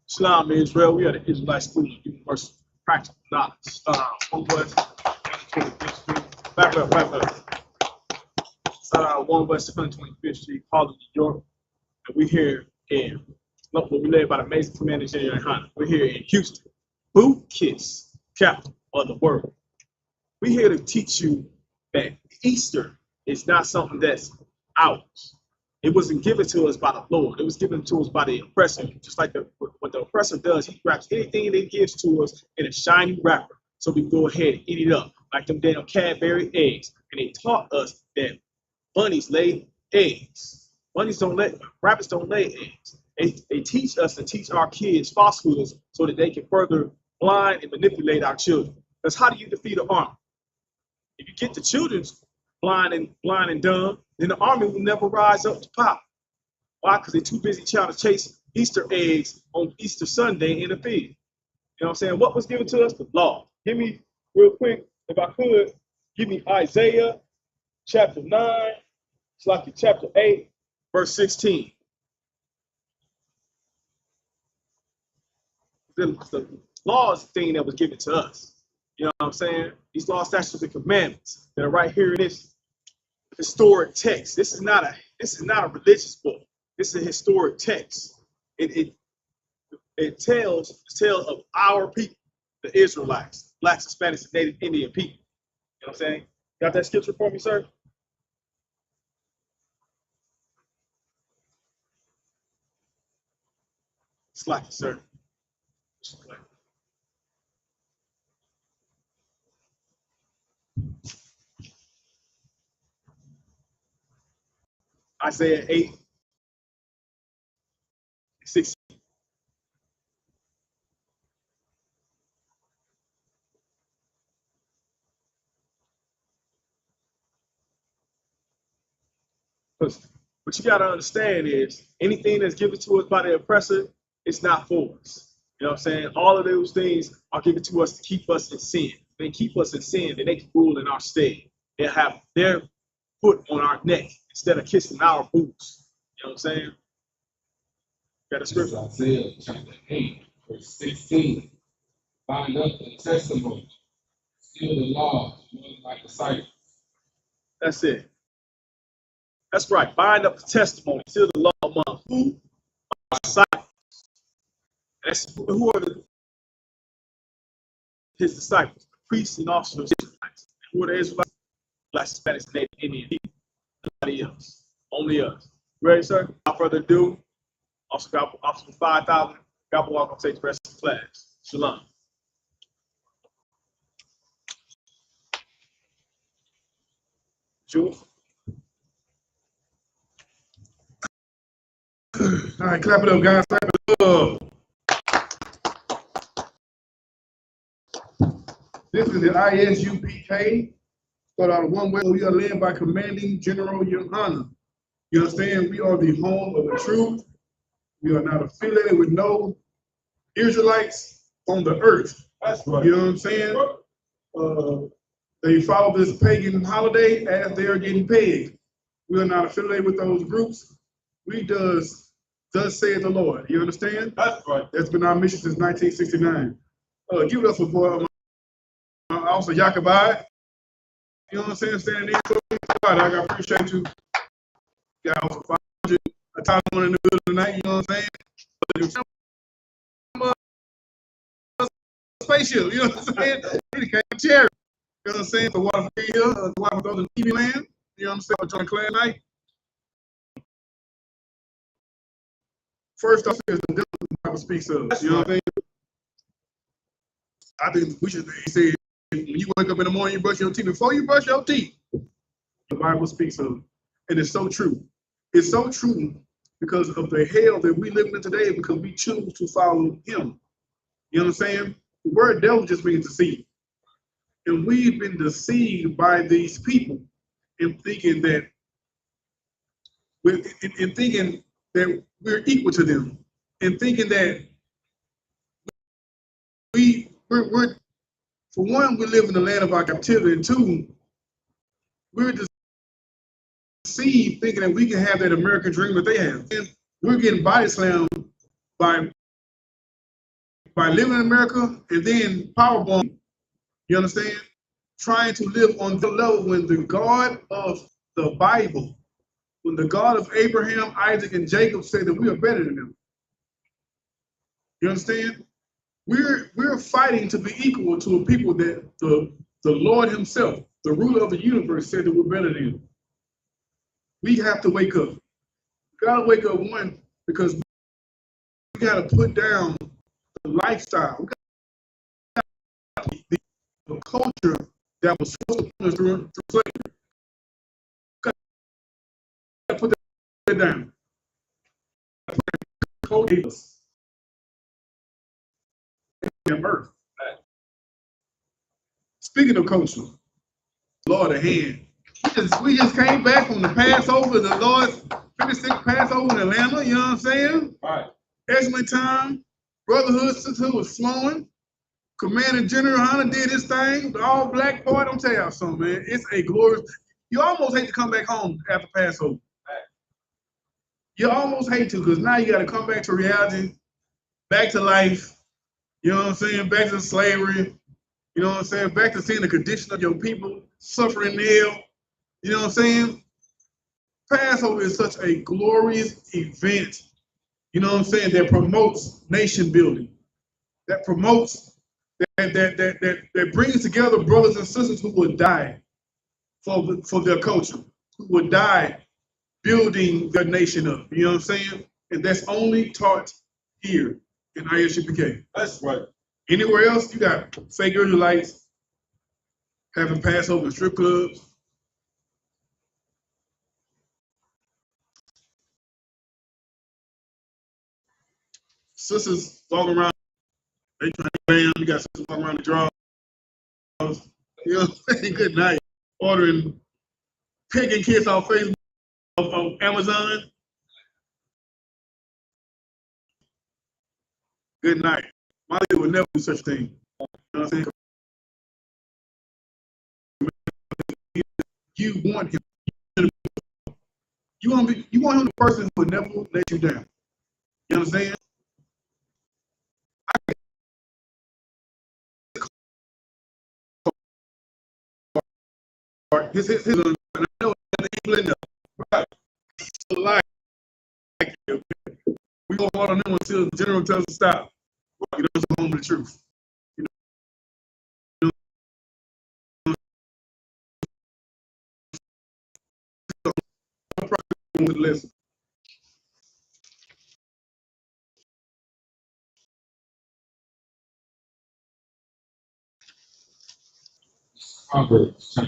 Shalom, Israel. We are the Israelite School of Universal Practical Knowledge. One West, 125th Street. Back up. One West, 125th Street, Harlem, New York. And we're here in, we're led by the amazing Commander General YAHANNA. We're here in Houston, boot kiss, capital of the world. We're here to teach you that Easter is not something that's ours. It wasn't given to us by the Lord. It was given to us by the oppressor. Just like what the oppressor does, he wraps anything that he gives to us in a shiny wrapper. So we go ahead and eat it up, like them damn Cadbury eggs. And they taught us that bunnies lay eggs. Rabbits don't lay eggs. They teach us and teach our kids falsehoods so that they can further blind and manipulate our children. Because how do you defeat an army? If you get the children's blind and dumb, then the army will never rise up to power. Why? Because they're too busy trying to chase Easter eggs on Easter Sunday in the field. You know what I'm saying? What was given to us? The law. Give me, real quick, if I could, give me Isaiah chapter 9, it's like chapter 8, verse 16. The law is the thing that was given to us. You know what I'm saying? These laws, statutes, and commandments that are right here in this historic text. This is not a religious book. This is a historic text. It tells the tale of our people, the Israelites, Blacks, Hispanics, and Native Indian people. You know what I'm saying? Got that scripture for me, sir? It's like it, sir. Isaiah 8, 6. Because what you got to understand is anything that's given to us by the oppressor, it's not for us. You know what I'm saying? All of those things are given to us to keep us in sin. If they keep us in sin, then they can rule in our stead. They'll have their foot on our neck instead of kissing our boots. You know what I'm saying? Got a scripture? Isaiah chapter 8, verse 16. Bind up the testimony, seal the law, like a cipher. That's it. That's right. Bind up the testimony, seal the law among who? Our disciples. That's who are his disciples, the priests and officers of Israelites. Who are the Israelites? Black, Hispanics, Native Indian people. Nobody else. Only us. Ready, sir? Without further ado, Officer 5000, God will walk on stage the rest of the class. Shalom. Jules? All right, clap it up, guys. Clap it up. This is the I.S.U.P.K. Start out one way. We are led by Commanding General YAHANNA. You understand? We are the home of the truth. We are not affiliated with no Israelites on the earth. That's right. You know what I'm saying? They follow this pagan holiday as they are getting paid. We are not affiliated with those groups. We thus saith the Lord. You understand? That's right. That's been our mission since 1969. Give it up for Officer YAHANNA. You know what I'm saying? Standing there for me. I appreciate you. Got Officer 500 a time on in the middle tonight. You know what I'm saying? Spaceship. You know what I'm saying? It came cherry. You know what I'm saying? The water free here. The water goes to TV land. You know what I'm saying? Join Clay night. First off is the devil the Bible speaks of. You know what I mean? I think we should say when you wake up in the morning, you brush your teeth. Before you brush your teeth, the Bible speaks of. And it's so true. It's so true because of the hell that we live in today because we choose to follow him. You know what I'm saying? The word devil just means deceive. And we've been deceived by these people in thinking that we're equal to them, and thinking that we're for one, we live in the land of our captivity, and two, we're deceived thinking that we can have that American dream that they have. And we're getting body slammed by living in America and then powerbomb. You understand? Trying to live on the level when the God of the Bible, when the God of Abraham, Isaac, and Jacob said that we are better than them. You understand? We're fighting to be equal to a people that the Lord himself, the ruler of the universe, said that we're better than him. We have to wake up. We gotta wake up, one, because we gotta put down the lifestyle. We gotta the culture that was supposed to put us through slavery. We gotta put that down. Culture earth. Speaking of culture, Lord of hand. We just came back from the Passover, the Lord's 56th Passover in Atlanta, you know what I'm saying? All right. Excellent time. Brotherhood, sisterhood was flowing. Commander General Hunter did his thing. The all black part. I'm telling y'all something, man. It's a glorious. You almost hate to come back home after Passover. You almost hate to, because now you got to come back to reality, back to life. You know what I'm saying? Back to slavery. You know what I'm saying? Back to seeing the condition of your people suffering hell. You know what I'm saying? Passover is such a glorious event. You know what I'm saying? That promotes nation building. That promotes, that brings together brothers and sisters who would die for their culture, who would die building their nation up. You know what I'm saying? And that's only taught here in I.S.U.P.K. That's right. Anywhere else, you got fake Israelites having Passover in strip clubs. Sisters walking around, they trying to bam. You got sisters walking around the drawers. You know what I'm saying? Good night. Ordering picking kids off Facebook, off Amazon. Good night. My lady would never do such a thing. You know what I'm saying? You want him. You want him the person who would never let you down. You understand? His and I know that England, right? So like we go hard on them until the general tells us to stop. You know, it's the home of the truth. You know, listen. Proverbs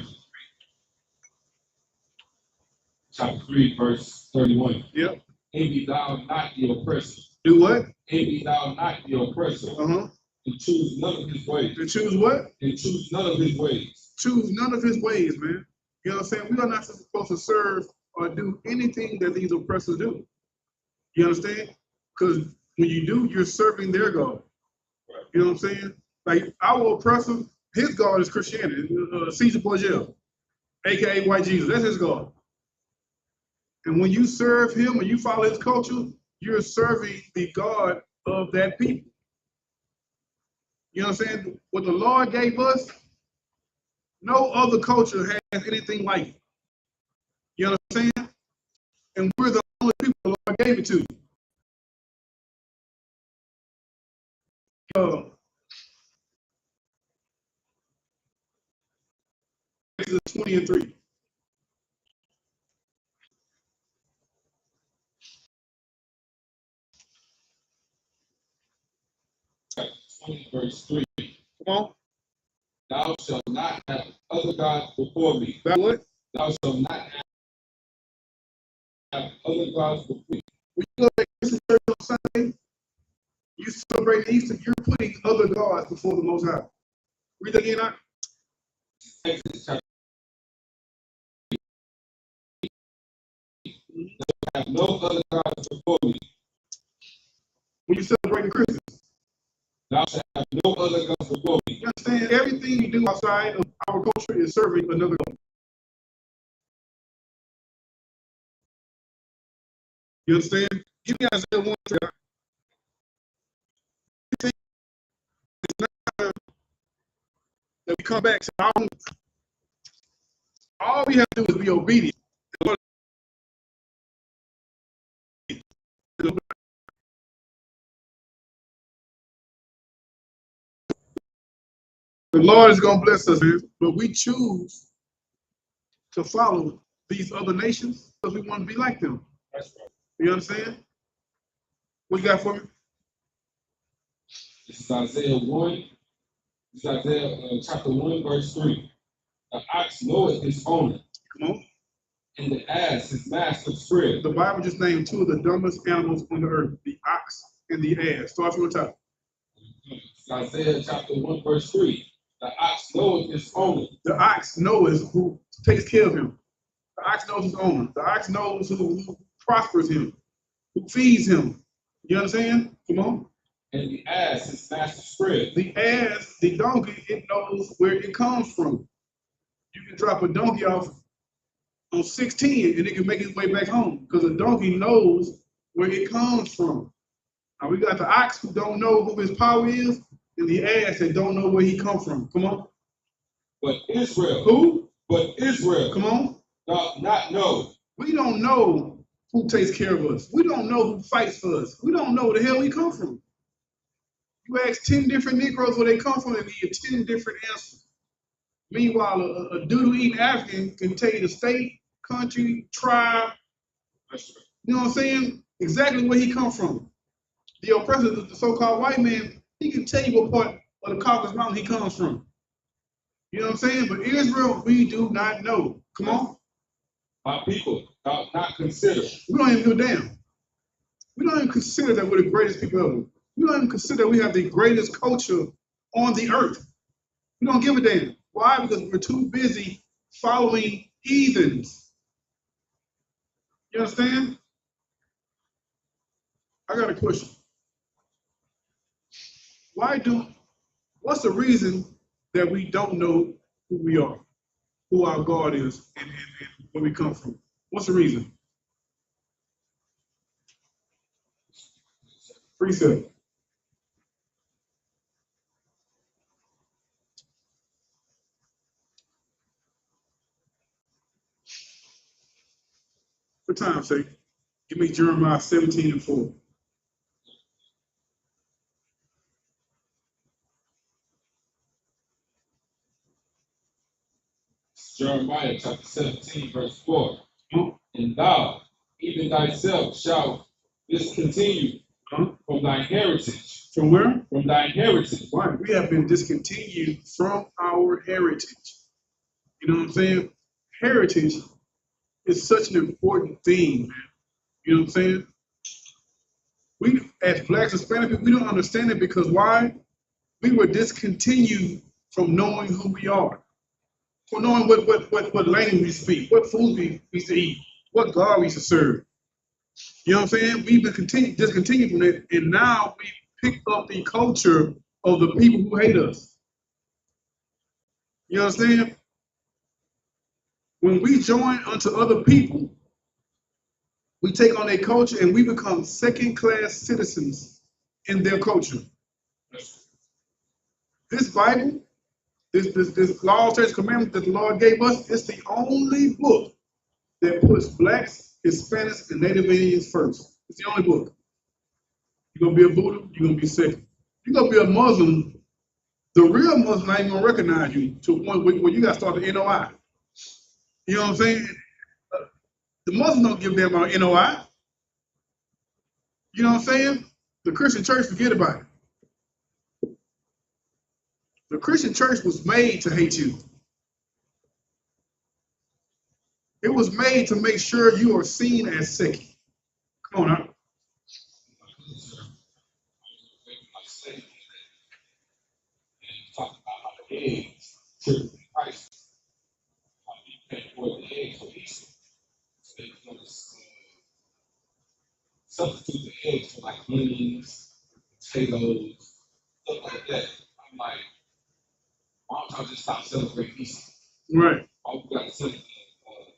chapter 3, verse 31. Yep. Envy thou not the oppressor. Do what? Envy thou not the oppressor. And choose none of his ways. And choose what? And choose none of his ways. Choose none of his ways, man. You know what I'm saying? We are not supposed to serve or do anything that these oppressors do. You understand? Because when you do, you're serving their God. You know what I'm saying? Like our oppressor, his God is Christianity. Caesar Borgia, aka White Jesus. That's his God. And when you serve him and you follow his culture, you're serving the God of that people. You know what I'm saying? What the Lord gave us, no other culture has anything like it. You know what I'm saying? And we're the only people the Lord gave it to. Exodus 20:3. Chapter 20, verse 3. Come on. Thou shalt not have other gods before me. That what? Thou shalt not have other gods before me. When you go to Christian church on Sunday, you celebrate Easter, you're putting other gods before the Most High. Read that again, Exodus chapter 3. Have no other gods before me. when you celebrate the Christmas. Thou shalt have no other gods before me. You understand? Everything you do outside of our culture is serving another God. You understand? Give me Isaiah 1. It's time that we come back to our own. All we have to do is be obedient. The Lord is going to bless us, but we choose to follow these other nations because we want to be like them. That's right. You understand? What you got for me? This is Isaiah 1. This is Isaiah chapter 1, verse 3. The ox knoweth his owner, Come on. and the ass his master's crib. The Bible just named two of the dumbest animals on the earth, the ox and the ass. Start from the top. It's Isaiah chapter 1, verse 3. The ox knoweth his owner. The ox knows who takes care of him. The ox knows his owner. The ox knows who prospers him, who feeds him. You understand? Come on. And the ass his master spread. The ass, the donkey, it knows where it comes from. You can drop a donkey off on 610 and it can make its way back home because a donkey knows where it comes from. Now we got the ox who don't know who his power is, and the ass that don't know where he come from. Come on. But Israel. Who? But Israel. Come on. Doth not know. We don't know who takes care of us. We don't know who fights for us. We don't know where the hell we come from. You ask 10 different Negroes where they come from and give you 10 different answers. Meanwhile, a doodle-eating African can tell you the state, country, tribe, you know what I'm saying? Exactly where he come from. The oppressor, the so-called white man, he can tell you what part of the Caucasus Mountain he comes from. You know what I'm saying? But Israel, we do not know. Come on. My people doth not consider. We don't even give a damn. We don't even consider that we're the greatest people ever. We don't even consider we have the greatest culture on the earth. We don't give a damn. Why? Because we're too busy following heathens. You understand? I got a question. What's the reason that we don't know who we are, who our God is, and where we come from? What's the reason? Precept. For time's sake, give me Jeremiah 17:4. Jeremiah chapter 17, verse 4. And thou, even thyself, shalt discontinue from thy heritage. From where? From thy heritage. Right. We have been discontinued from our heritage. You know what I'm saying? Heritage is such an important thing, man. You know what I'm saying? We, as Blacks and Hispanic people, we don't understand it because why? We were discontinued from knowing who we are, from knowing what language we speak, what food we used to eat, what God we used to serve. You know what I'm saying? We've been discontinued from it, and now we pick up the culture of the people who hate us. You understand? When we join unto other people, we take on their culture and we become second-class citizens in their culture. This Bible, this law, statutes, commandments that the Lord gave us, it's the only book that puts Blacks, Hispanics, and Native Indians first. It's the only book. You're gonna be a Buddha, you're gonna be second. You're gonna be a Muslim, the real Muslim ain't gonna recognize you to a point where you gotta start the NOI. You know what I'm saying? The Muslims don't give a damn about NOI. You know what I'm saying? The Christian church, forget about it. The Christian church was made to hate you. It was made to make sure you are seen as sick. Come on now. Talk about how the eggs triple the price. How you can't afford the eggs for Easter. So they want to substitute the eggs for like onions, potatoes, stuff like that. I'm like, why don't y'all just stop celebrating Easter? Right. All we got to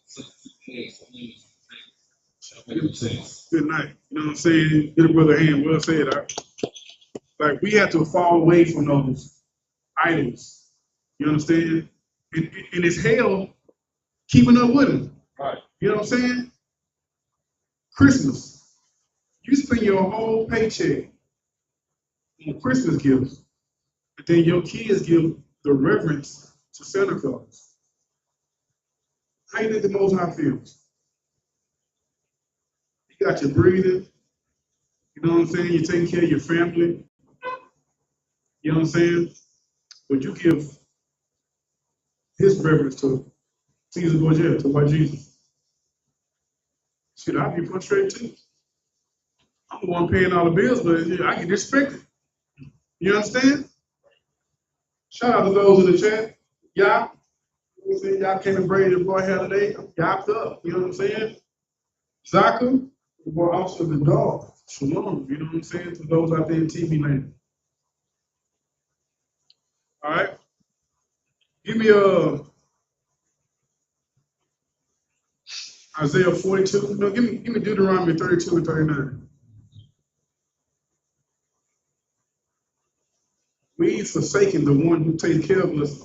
substitute the eggs for onions and potatoes. Make no sense. Good night. You know what I'm saying? Get a brother hand. Well said. Like we have to fall away from those idols. You understand? And it's hell keeping up with them. Right. You know what I'm saying? Christmas. You spend your whole paycheck on Christmas gifts, and then your kids give the reverence to Santa Claus. How you think the Most High feels? You got your breathing. You know what I'm saying? You're taking care of your family. You know what I'm saying? But you give his reverence to Caesar Borgia, to white Jesus. Shit, I'd be frustrated too. I'm the one paying all the bills, but I get disrespected. You understand? Shout out to those in the chat. Y'all, you know what I'm saying? Y'all came and braided the boy hair today. Y'all up. You know what I'm saying? Zaka, the boy also the dog. Shalom, you know what I'm saying? To those out there in TV land. All right. Give me Isaiah 42. No, give me Deuteronomy 32 and 39. We've forsaken the one who takes care of us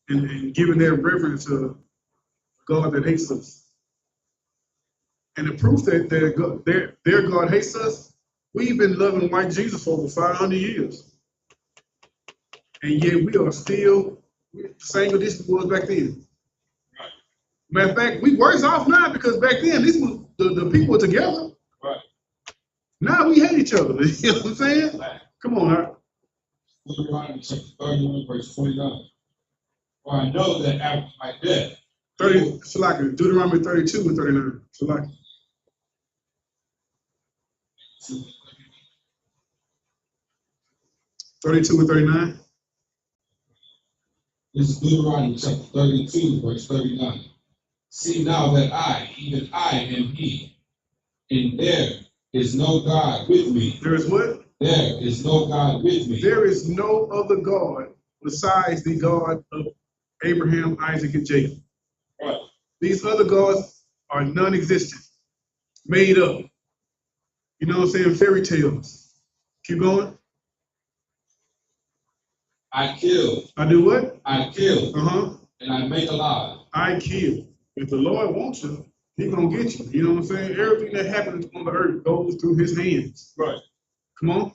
and giving their reverence to God that hates us. And the proof that their God hates us, we've been loving white Jesus for over 500 years. And yet we are still the same condition was back then. Right. Matter of fact, we worse off now because back then these was the people were together. Right. Now we hate each other. You know what I'm saying? Right. Come on, huh? Deuteronomy chapter 31, verse 29. For I know that after my death, 30, Shalaka, Deuteronomy 32 and 39. Shalaka. 32 and 39. This is Deuteronomy chapter 32, verse 39. See now that I, even I, am He, and there is no God with me. There is what? There is no God with me. There is no other God besides the God of Abraham, Isaac, and Jacob. Right. These other gods are non-existent, made up. You know what I'm saying? Fairy tales. Keep going. I kill. I do what? I kill. Uh-huh. And I make alive. I kill. If the Lord wants you, He's gonna get you. You know what I'm saying? Everything that happens on the earth goes through His hands. Right. Come on.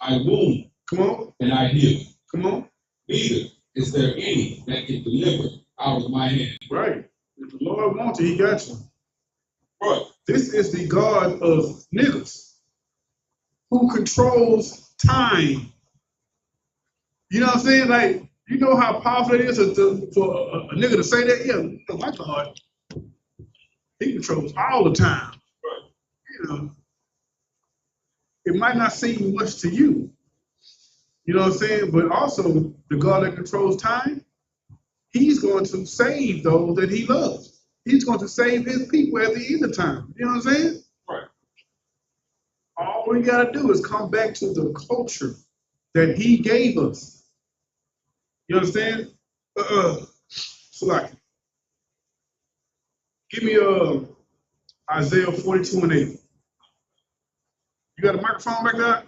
I wound. Come on. And I heal. Come on. Neither is there any that can deliver out of my hand. Right. If the Lord wants you, He got you. Right. This is the God of niggas who controls time. You know what I'm saying? Like, you know how powerful it is for a nigga to say that? Yeah, you know, my God, He controls all the time. Right. You know, it might not seem much to you. You know what I'm saying? But also, the God that controls time, He's going to save those that He loves. He's going to save His people at the end of time. You know what I'm saying? Right. All we got to do is come back to the culture that He gave us. You understand? Select. Give me Isaiah 42 and 8. You got a microphone back there?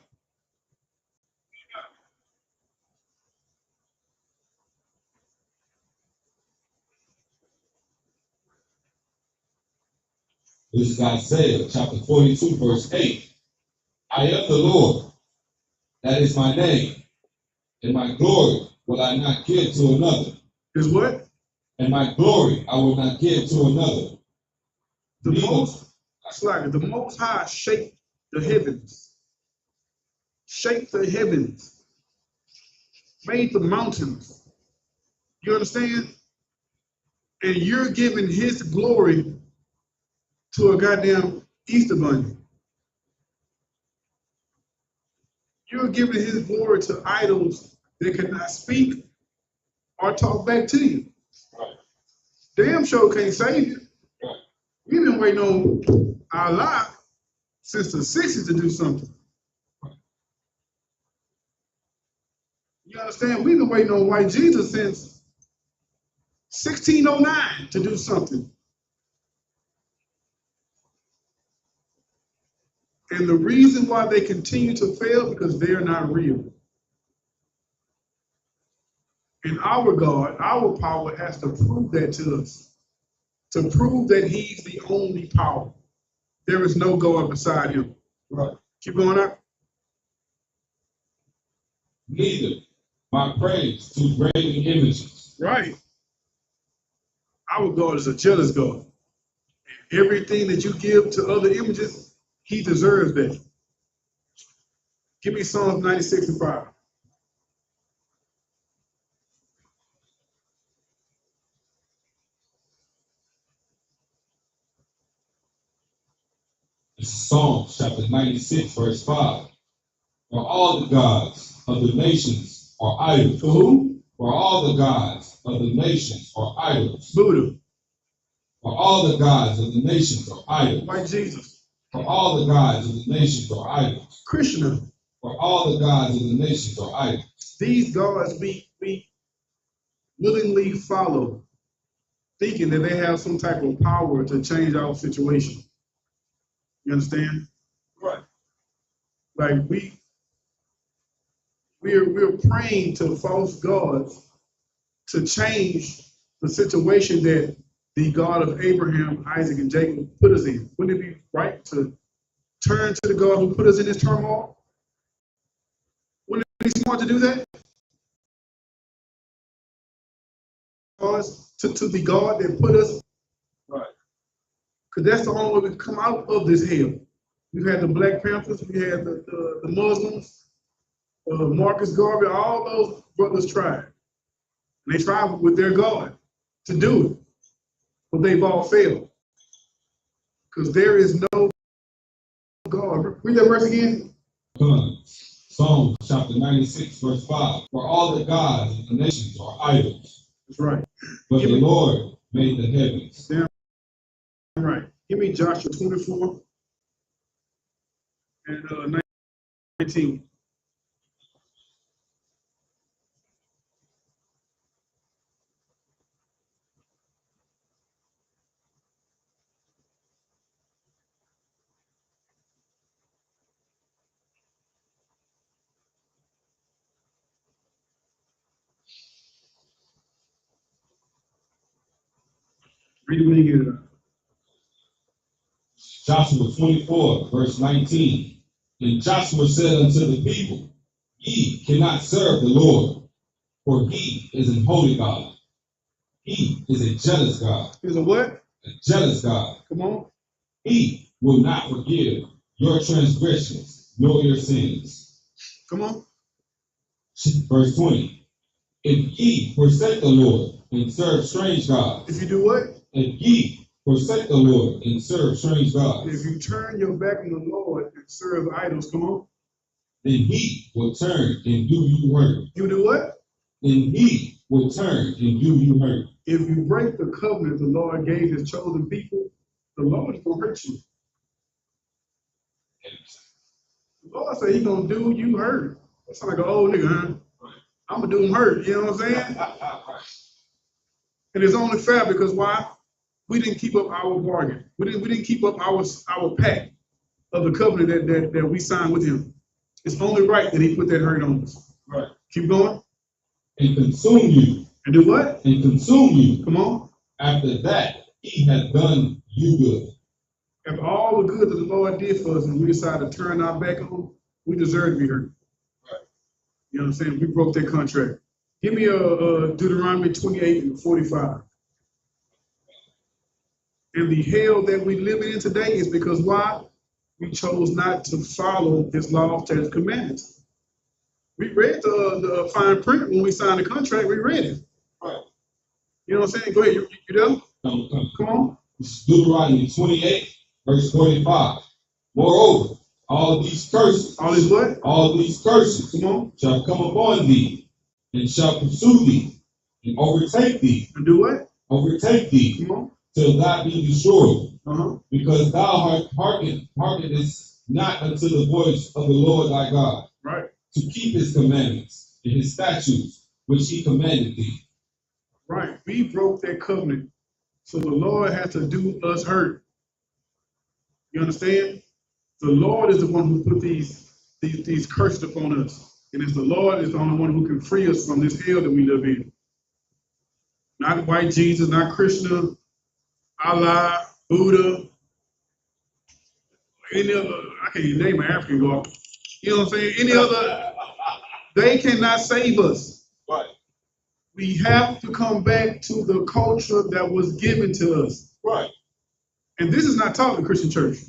This is Isaiah chapter 42, verse 8. I am the Lord, that is my name, and my glory will I not give to another. Is what? And my glory I will not give to another. The Most High shaped the heavens. Shaped the heavens. Made the mountains. You understand? And you're giving His glory to a goddamn Easter bunny. You're giving His glory to idols that cannot speak or talk back to you. Right. Damn sure can't save you. Right. We've been waiting on Allah since the 60s to do something. You understand? We've been waiting on white Jesus since 1609 to do something. And the reason why they continue to fail because they're not real. And our God, our power has to prove that to us. To prove that He's the only power. There is no God beside Him. Right. Keep going up. Neither my praise to graven images. Right. Our God is a jealous God. Everything that you give to other images, He deserves that. Give me Psalms 96 and 5. This is Psalms chapter 96, verse 5. For all the gods of the nations are idols. For who? For all the gods of the nations are idols. Buddha. For all the gods of the nations are idols. White Jesus. For all the gods of the nations are idols. Krishna. For all the gods of the nations are idols. These gods we willingly follow, thinking that they have some type of power to change our situation. You understand? Right. Like we're praying to false gods to change the situation that the God of Abraham, Isaac, and Jacob put us in. Wouldn't it be right to turn to the God who put us in this turmoil? Wouldn't it be smart to do that? To the God that put us, Right. because that's the only way we come out of this hell. We had the Black Panthers, we had the Muslims, Marcus Garvey, all those brothers tried. And they tried with their God to do it, but they've all failed. Because there is no God. Read that verse again. Come on. Psalm chapter 96, verse 5. For all the gods of the nations are idols. That's right. But the Lord made the heavens. Damn right. Give me Joshua 24 and 19. Read it when you get it. Joshua 24, verse 19. And Joshua said unto the people, Ye cannot serve the Lord, for he is an holy God. He is a jealous God. He's a what? A jealous God. Come on. He will not forgive your transgressions nor your sins. Come on. Verse 20. If ye forsake the Lord and serve strange gods. If you do what? If ye forsake the Lord and serve strange gods. If you turn your back on the Lord and serve idols, come on. Then he will turn and do you hurt. You do what? Then he will turn and do you hurt. If you break the covenant the Lord gave his chosen people, the Lord is going to hurt you. The Lord said he's going to do you hurt. That sounds like an old nigga, huh? I'm going to do him hurt. You know what I'm saying? And it's only fair because why? We didn't keep up our bargain. We didn't keep up our pact of the covenant that we signed with him. It's only right that he put that hurt on us. Right. Keep going. And consume you. And do what? And consume you. Come on. After that, he hath done you good. After all the good that the Lord did for us and we decided to turn our back on, we deserve to be hurt. Right. You know what I'm saying? We broke that contract. Give me a Deuteronomy 28 and 45. And the hell that we live in today is because why? We chose not to follow his law, statutes, commandments. We read the fine print when we signed the contract. We read it. Right. You know what I'm saying? Go ahead. You there? Come on. Deuteronomy 28, verse 45. Moreover, all these curses. All these what? All these curses. Come on. Shall come upon thee, and shall pursue thee, and overtake thee. And do what? Overtake thee. Come on. Till thou be destroyed. Uh-huh. Because thou hearkenest not unto the voice of the Lord thy God. Right. To keep his commandments and his statutes, which he commanded thee. Right. We broke that covenant. So the Lord has to do us hurt. You understand? The Lord is the one who put these curses upon us. And it's the Lord is the only one who can free us from this hell that we live in. Not white Jesus, not Krishna, Allah, Buddha, any other, I can't even name an African God. You know what I'm saying? Any other, they cannot save us. Right. We have to come back to the culture that was given to us. Right. And this is not taught in the Christian church.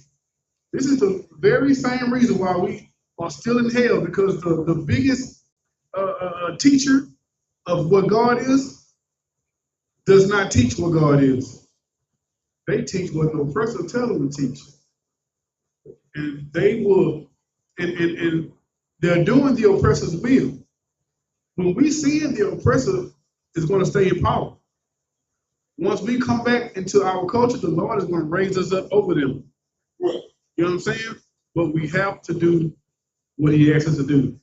This is the very same reason why we are still in hell, because the biggest teacher of what God is does not teach what God is. They teach what the oppressor tells them to teach. And they will, and they're doing the oppressor's will. When we sin, the oppressor is going to stay in power. Once we come back into our culture, the Lord is going to raise us up over them. Right. You know what I'm saying? But we have to do what he asks us to do.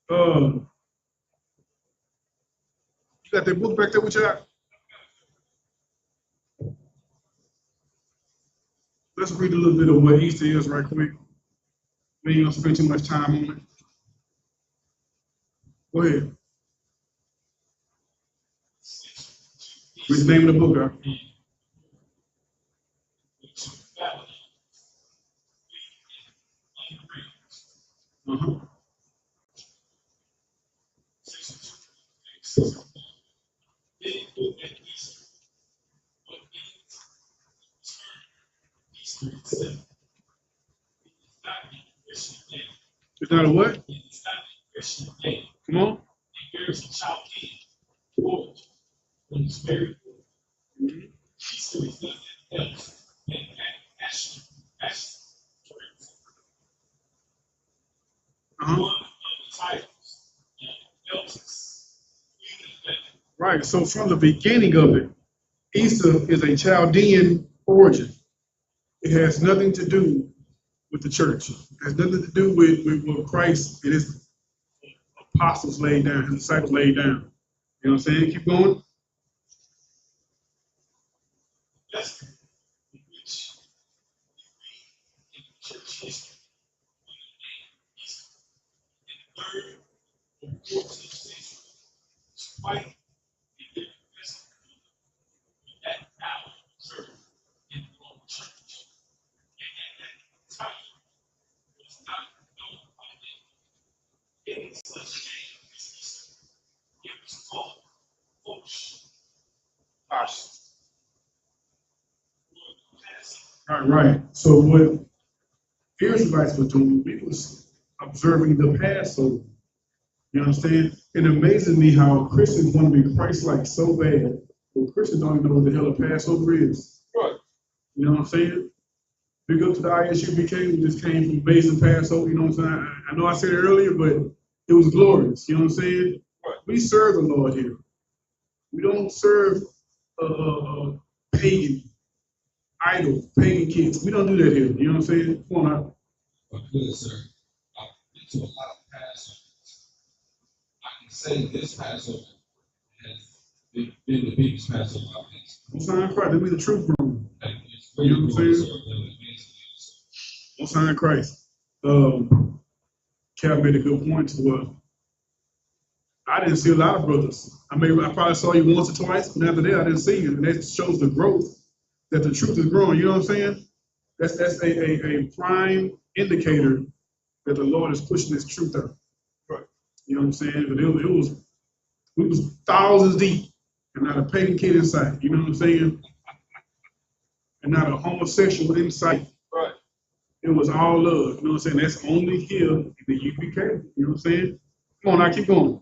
You got that book back there with you? Let's read a little bit of what Easter is right quick. We ain't gonna spend too much time on it. Go ahead. Read the name of the book, huh? Uh-huh. It's not a what? Come on. Uh-huh. Right. So from the beginning of it, Easter is a Chaldean origin. It has nothing to do with the church. It has nothing to do with what Christ and his apostles laid down, his disciples laid down. You know what I'm saying? Keep going. Right. So what Israelites were doing, we was observing the Passover. You understand? It amazes me how Christians want to be Christ-like so bad, but Christians don't even know what the hell a Passover is. Right. You know what I'm saying? Big up to the I.S.U.P.K. We just came from amazing Passover. You know what I'm saying? I know I said it earlier, but it was glorious. You know what I'm saying? Right. We serve the Lord here. We don't serve pagan idols, pagan kids. We don't do that here. You know what I'm saying? Come on out. But good, sir. I've been to a lot of Passovers. I can say this Passover has been the biggest Passover I've been to. Most high in Christ. That be the truth, bro. Like, it's really You know what I'm cool, saying? sir. Most high in Christ. Cap made a good point to I didn't see a lot of brothers. I mean, I probably saw you once or twice, but after that, I didn't see you. And that shows the growth, that the truth is growing. You know what I'm saying? That's a prime indicator that the Lord is pushing this truth out. Right. You know what I'm saying? But we was thousands deep and not a pagan kid in sight. You know what I'm saying? And not a homosexual in sight. Right. It was all love. You know what I'm saying? That's only here in the UPK. You know what I'm saying? Come on, now keep going.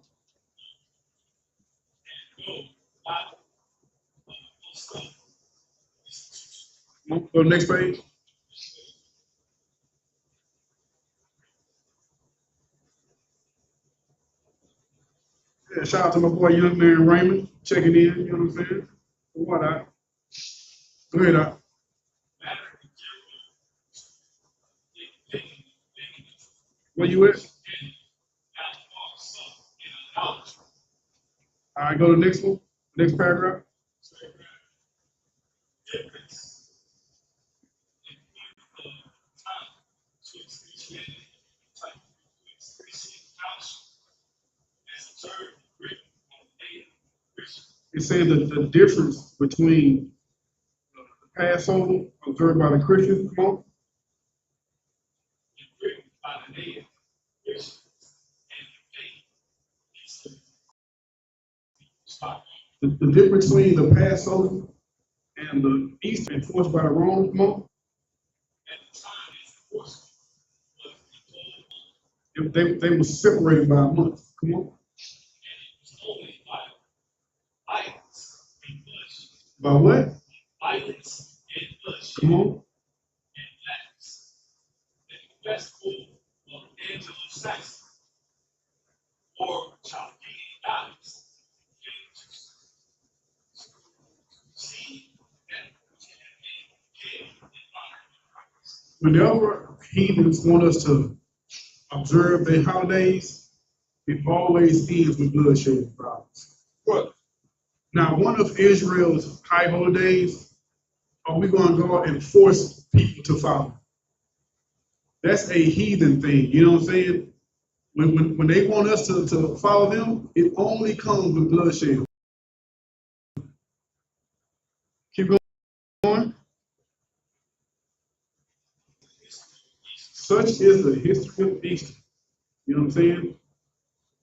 Come on, go to the next page. Yeah, shout out to my boy, young man Raymond, checking in. You know what I'm saying? What out? Go ahead, out. Where you at? All right, go to the next one. Next paragraph. It says that the difference between the Passover observed by the Christians. Come on. The difference between the Passover and the Easter enforced by the Romans. Come on. They were separated by a month. Come on. By what? Come on. whenever heathens want us to observe their holidays, it always ends with bloodshed and violence. What? Now, one of Israel's high holidays, are we going to go out and force people to follow? That's a heathen thing, you know what I'm saying? When they want us to follow them, it only comes with bloodshed. Keep going. Such is the history of Easter. You know what I'm saying?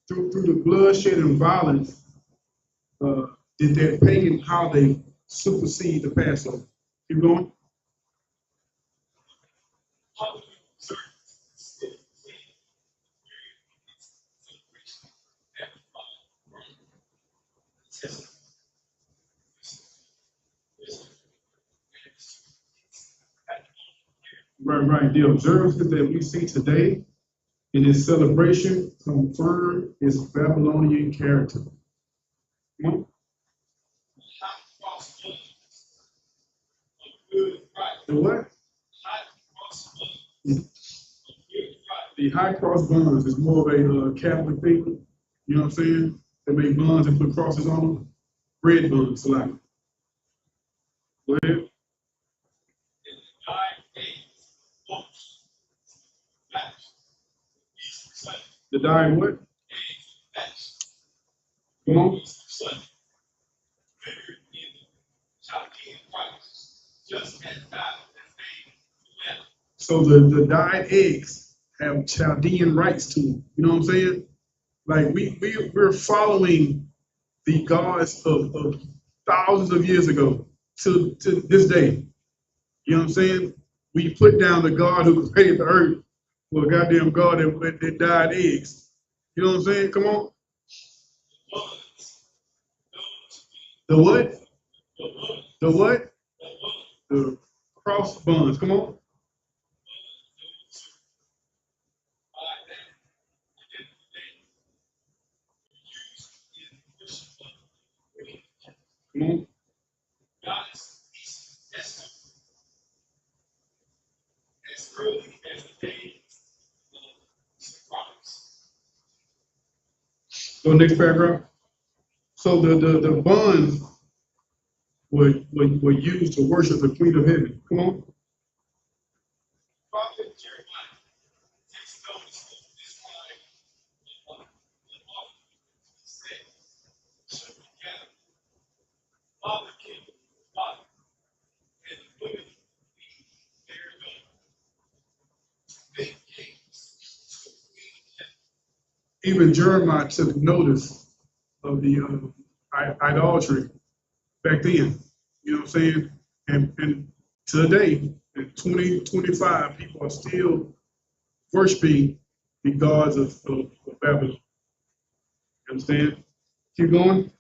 Through the bloodshed and violence, did that pagan holiday supersede the Passover? Keep going. Right. The observances that we see today in this celebration confirm its Babylonian character. Come on. The what? The high cross buns is more of a Catholic thing. You know what I'm saying? They make buns and put crosses on them. Red buns, like. Go ahead. The dying what? Come on. So the dyed eggs have Chaldean rights to them. You know what I'm saying? Like we're following the gods of thousands of years ago to this day. You know what I'm saying? We put down the God who created the earth for a goddamn God that dyed eggs. You know what I'm saying? Come on. The what? The what? The cross buns. Come on. Come on. Go next paragraph. So the buns were used to worship the Queen of Heaven. Come on. Even Jeremiah took notice of the idolatry back then. You know what I'm saying? And today, in 2025, people are still worshiping the gods of Babylon. You understand? Keep going.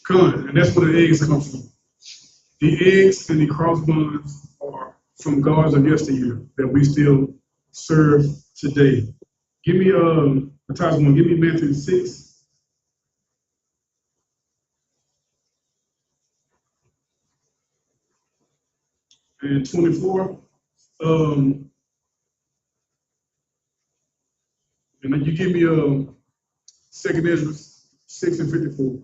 Come, and that's where the eggs come from. The eggs and the cross buns are from gods of yesteryear that we still serve today. Give me give me Matthew 6. And 24. And then you give me 2 Ezra 6 and 54.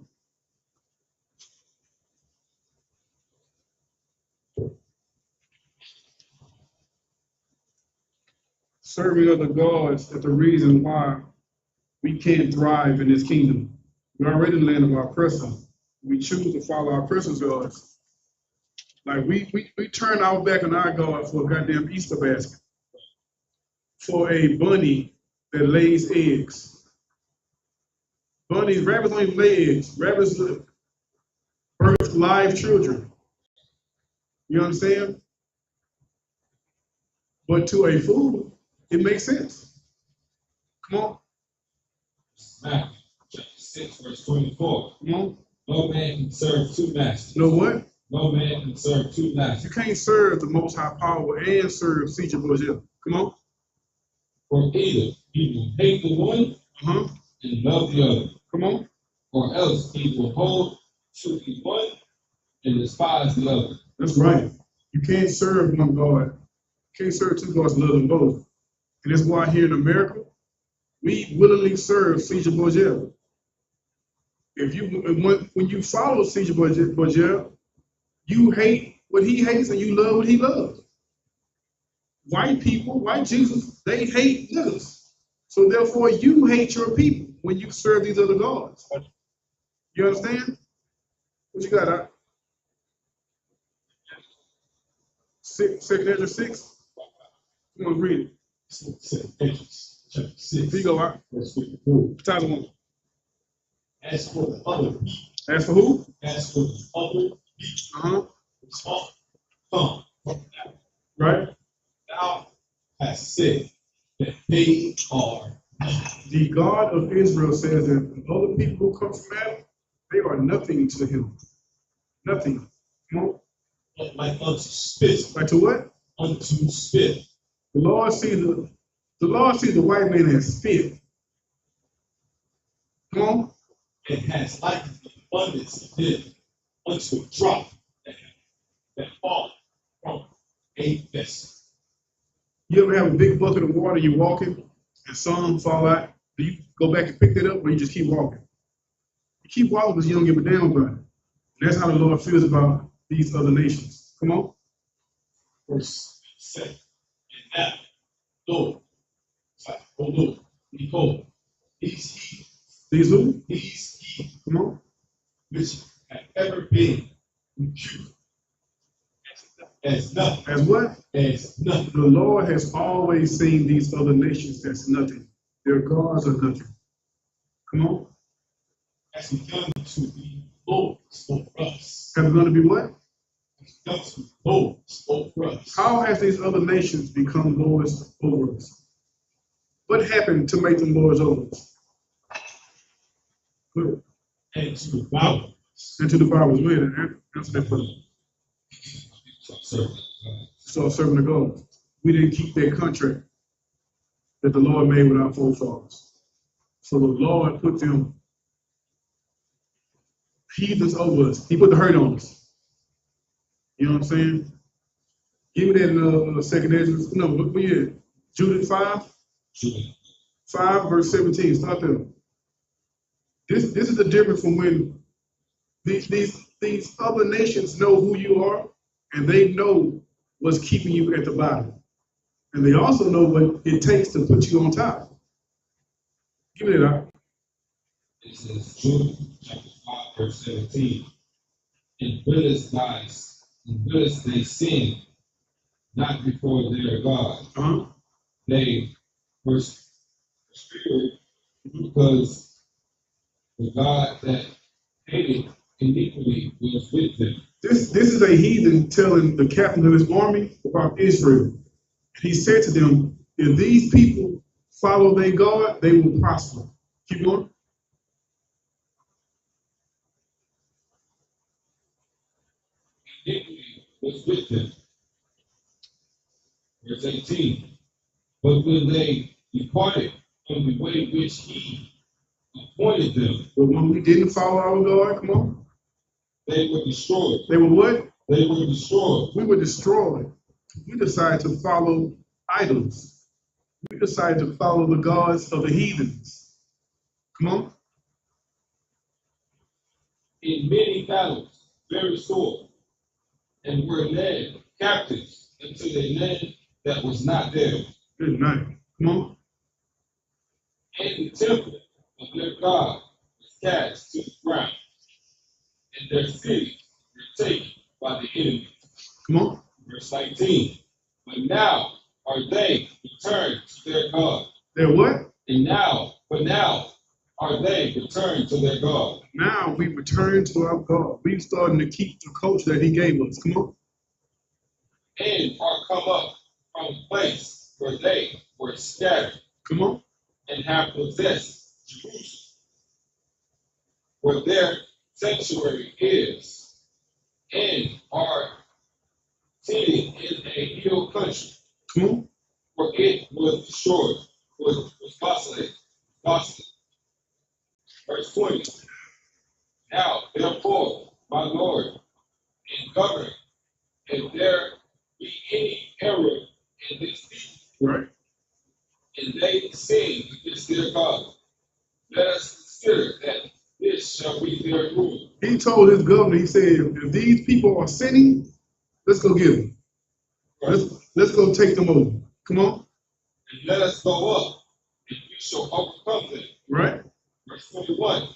Serving other gods is the reason why we can't thrive in this kingdom. We're already in the land of our oppressor. We choose to follow our oppressor's gods. Like we turn our back on our God for a goddamn Easter basket, for a bunny that lays eggs. Bunnies, rabbits don't even lay eggs. Rabbits birth live children. You understand? But to a fool, it makes sense. Come on. Matthew chapter 6, verse 24. Come on. No man can serve two masters. No what? No man can serve two masters. You can't serve the Most High Power and serve Caesar Borgia. Come on. For either he will hate the one and love the other. Come on. Or else he will hold to the one and despise the other. That's right. You can't serve one God. You can't serve two gods and love them both. And that's why here in America, we willingly serve Caesar Borgia. When you follow Caesar Borgia, you hate what he hates and you love what he loves. White people, white Jesus, they hate niggas. So therefore, you hate your people when you serve these other gods. You understand? What you got, Doc? 2 Ezra 6? Come on, read it. 2 Ezra chapter 6. Here you go, Doc. Verse 54. Title 1. As for the other people. As for who? As for the other people. Come. Right? Thou hast said that they are the God of Israel says that other people who come from Adam, they are nothing to him. Nothing. Come on. Like unto spit. Like to what? Unto spit. The Lord sees the white man as spit. Come on. It has likened the abundance of them unto a drop that falls from a vessel. You ever have a big bucket of water, you're walking, and some fall out? Do you go back and pick that up, or you just keep walking? You keep walking because you don't give a damn about it. And that's how the Lord feels about these other nations. Come on. Verse 7. And now, Lord, oh Lord, behold, these who? These he, come on, which have ever been reputed as nothing. As what? As nothing. The Lord has always seen these other nations as nothing. Their gods are nothing. Come on. Has begun to be lords over us. Have begun to be what? Has begun to be lords over us. How has these other nations become lords over us? What happened to make them lords over us? Good. And to devour us. And to devour us. Wait, answer that for me. Start serving the God. We didn't keep that contract that the Lord made with our forefathers. So the Lord put them heathens over us. He put the hurt on us. You know what I'm saying? Give me that in 2 Ezra. No, look where you at. Jude 5? Jude 5, verse 17. Start there. This is the difference from when these other nations know who you are, and they know what's keeping you at the bottom. And they also know what it takes to put you on top. Give me that out. It says Jude chapter 5, verse 17. And whereas they sin, not before their God, they first spirit, because the God that hated iniquity was with them. This is a heathen telling the captain of his army about Israel. He said to them, if these people follow their God, they will prosper. Keep going. Iniquity was with them. Verse 18. But when they departed from the way which he appointed them, but when we didn't follow our God, come on, they were destroyed. They were what? They were destroyed. We were destroyed. We decided to follow idols. We decided to follow the gods of the heathens. Come on. In many battles, very sore, and were led captives into a land that was not theirs. Good night. Come on. And the temple of their God was cast to the ground, and their cities were taken by the enemy. Come on. Verse 19. But now are they returned to their God. They're what? But now are they returned to their God. Now we return to our God. We starting to keep the culture that he gave us. Come on. And are come up from the place where they were scattered. Come on. And have possessed Jerusalem, where their sanctuary is, and are seated in a hill country, Come on. where it was destroyed, was desolate. Verse 20. Now, therefore, my Lord, and governor, if there be any error in this people, Right. and they sin against their God, let us consider that this shall be their rule. He told his governor, he said, if these people are sinning, let's go get them. Let's go take them over. Come on. And let us go up, and we shall overcome them. Right. Verse 21.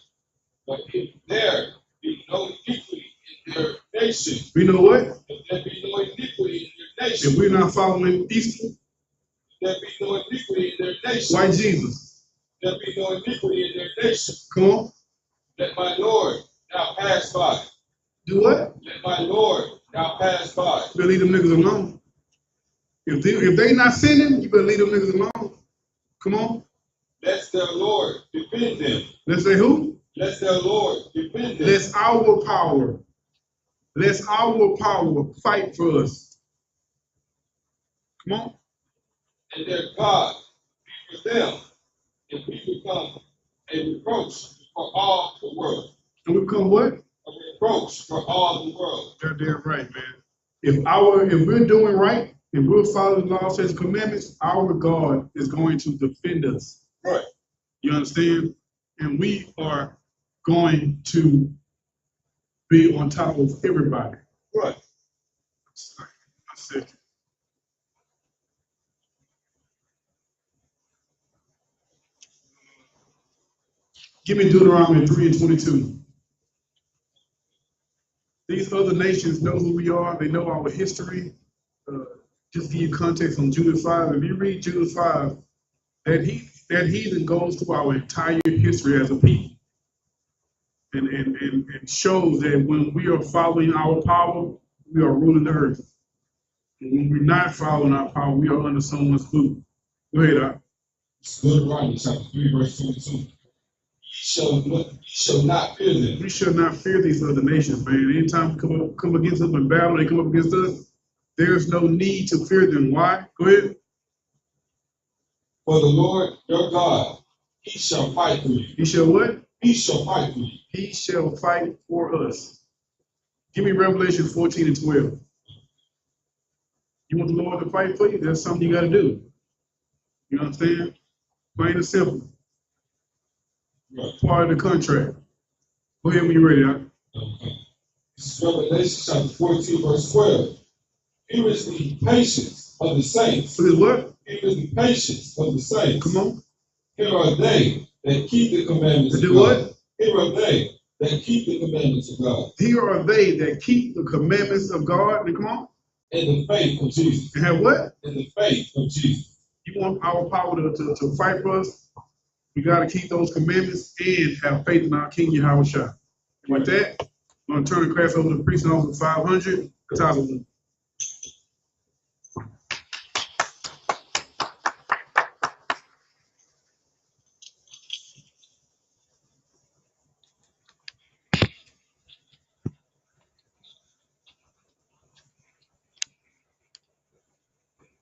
But if there be no iniquity in their nation, We know what? if there be no iniquity in their nation, If we're not following Easter, if there be no iniquity in their nation, why Jesus? if there be no iniquity in their nation, Come on. let my Lord now pass by. Do what? Let my Lord now pass by. You better leave them niggas alone. If they not sinning, you better leave them niggas alone. Come on. Let their Lord defend them. Let's say who? Let their Lord defend them. Let's our power. Let's our power fight for us. Come on. And their God be for them, and we become a reproach for all the world. And we become what? A reproach for all the world. Goddamn right, man. If we're doing right, if we're following the law, statutes, and commandments, our God is going to defend us. Right. You understand? And we are going to be on top of everybody. Right. I said, give me Deuteronomy 3:22. These other nations know who we are. They know our history. Just give you context on Jude 5. If you read Jude 5, that heathen goes through our entire history as a people. And shows that when we are following our power, we are ruling the earth. And when we're not following our power, we are under someone's boot. Go ahead, Doc. Deuteronomy chapter 3, verse 22. Ye shall not fear them. We shall not fear these other nations, man. Anytime we come against us in battle, they come up against us, there's no need to fear them. Why? Go ahead. For the Lord your God, he shall fight for you. He shall what? He shall fight for you. He shall fight for us. Give me Revelation 14:12. You want the Lord to fight for you? That's something you got to do. You understand? Plain and simple. Right. Part of the contract. Go ahead when you're ready, Doc. Okay. This is Revelation chapter 14, verse 12. Here is the patience of the saints. Look at what? Here is the patience of the saints. Come on. Here are they that keep the commandments To of do God. what? Here are they that keep the commandments of God. Here are they that keep the commandments of God. And come on. And the faith of Jesus. And have what? And the faith of Jesus. You want our power to fight for us? We got to keep those commandments and have faith in our King YAHANNA. And with that, I'm going to turn the class over to Priest Officer 500. Kataza.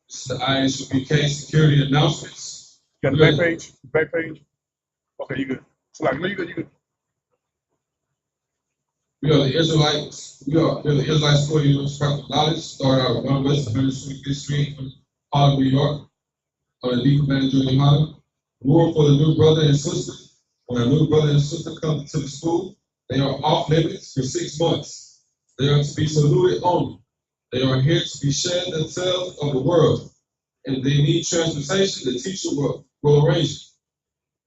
This is the I.S.U.P.K security announcements. Got the back page? Back page? Okay, you good. So no, you good. We are the Israelites. We are the Israelite School of University of Knowledge. Started out at 1 West 125th Street, Harlem, New York. On the lead manager in Yohana. Rule for the new brother and sister. When a new brother and sister come to the school, they are off limits for 6 months. They are to be saluted only. They are here to be sharing themselves of the world and they need transportation, the teacher will arrange it.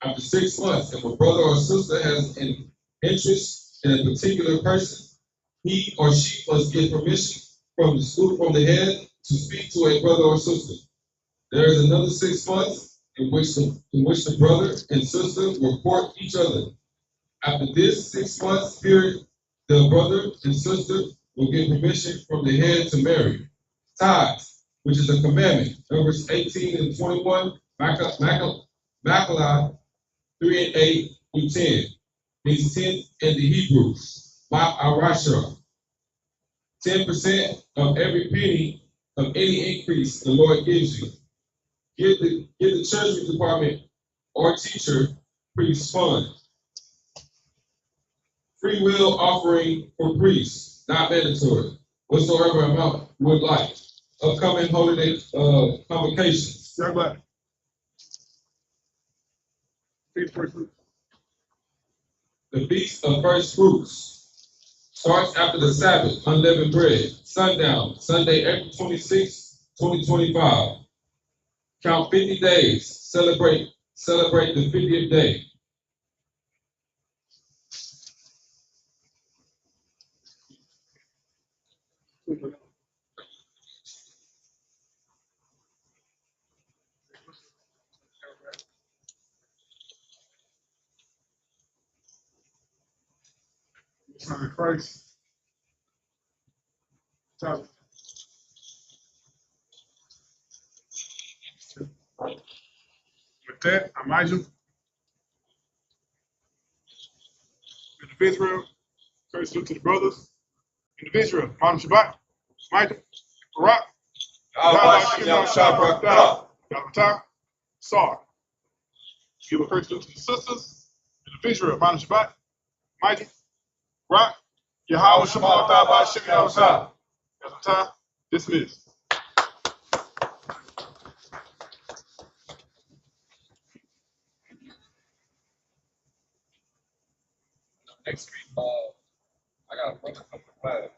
After 6 months, if a brother or sister has an interest in a particular person, he or she must get permission from the head to speak to a brother or sister. There is another 6 months in which the brother and sister will court each other. After this 6 months period, the brother and sister will get permission from the head to marry. Tithes, which is a commandment, Numbers 18 and 21, Malachi 3 and 8 through 10. Means 10 in the Hebrew. Ma'arashah. 10% of every penny of any increase the Lord gives you. Give the treasury department or teacher priest fund. Free will offering for priests, not mandatory. Whatsoever amount would like. Upcoming holiday convocations. Everybody. Feast first fruits. The Feast of First Fruits starts after the Sabbath, unleavened bread, sundown, Sunday, April 26, 2025. Count 50 days. Celebrate the 50th day. Son of Christ. With that, I'm Isaac. Individual. First look to the brothers. Individual. Mom Shabbat. Michael. Barak. Yahweh. Sar. Give a first look to the sisters. Individual. Mom Shabbat. Michael. Barak. Yahweh Shabbat. Dismissed. Next week, I got a brother coming to class.